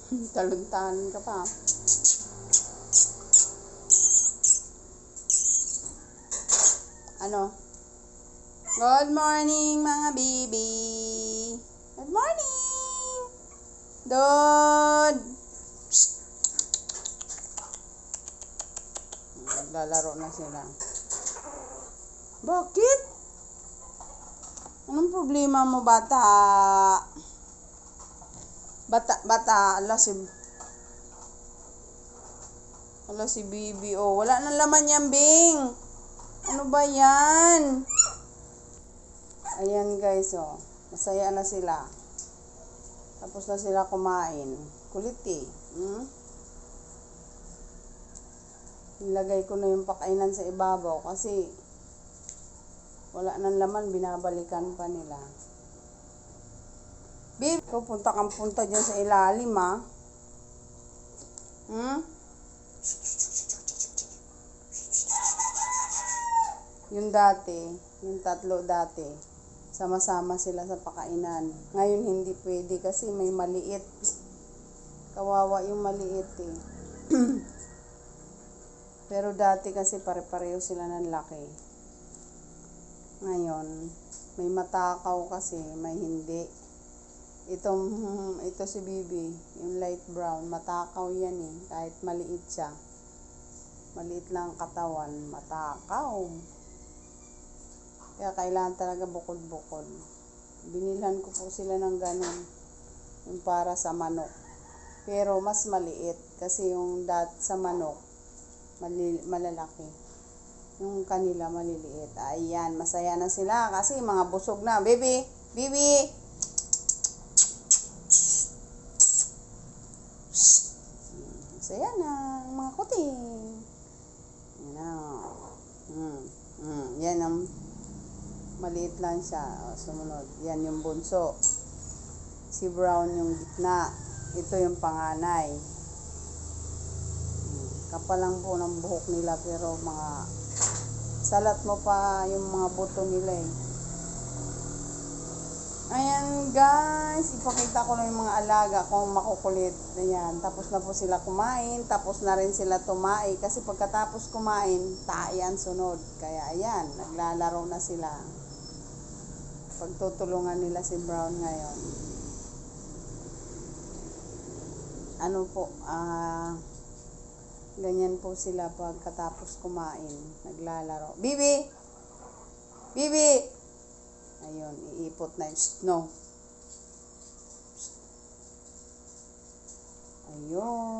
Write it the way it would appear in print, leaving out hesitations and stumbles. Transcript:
Taluntahan ka pa. Ano? Good morning, mga baby. Good morning. Dod. Naglalaro na sila. Bakit? Anong problema mo, bata? Bata. Ala si Bibi. Oh, wala nang laman yan, Bing. Ano ba yan? Ayan, guys, oh. Masaya na sila. Tapos na sila kumain. Kulit, eh. Nilagay ko na yung pakainan sa ibabaw kasi wala nang laman, binabalikan pa nila. Babe, ikaw punta dyan sa ilalim, ha? Yung tatlo dati, sama-sama sila sa pakainan. Ngayon hindi pwede kasi may maliit. Kawawa yung maliit, eh. Pero dati kasi pare-pareho sila ng laki. Ngayon, may matakaw kasi, may hindi. Ito si Bibi, yung light brown, matakaw yan, eh. Kahit maliit siya. Maliit lang ang katawan, matakaw. Kaya kailangan talaga bukod-bukod. Binilhan ko po sila ng ganun, yung para sa manok. Pero mas maliit kasi yung sa manok, malalaki. Yung kanila maliliit. Ayan, masaya na sila kasi mga busog na. Baby! Masaya na, mga kuting. Yan ang maliit lang siya. Sumunod. Yan yung bunso. Si Brown yung gitna. Ito yung panganay. Kapal lang po ng buhok nila pero mga salat mo pa yung mga buto nila, eh. Ayan, guys, ipakita ko lang yung mga alaga kung makukulit. Ayan, tapos na po sila kumain, tapos na rin sila tumai kasi pagkatapos kumain, tayan sunod. Kaya ayan, naglalaro na sila. Pagtutulungan nila si Brown ngayon. Ano po, ganyan po sila pagkatapos kumain, naglalaro. Bibi! Ayun, iipot na yung snow. Ayun.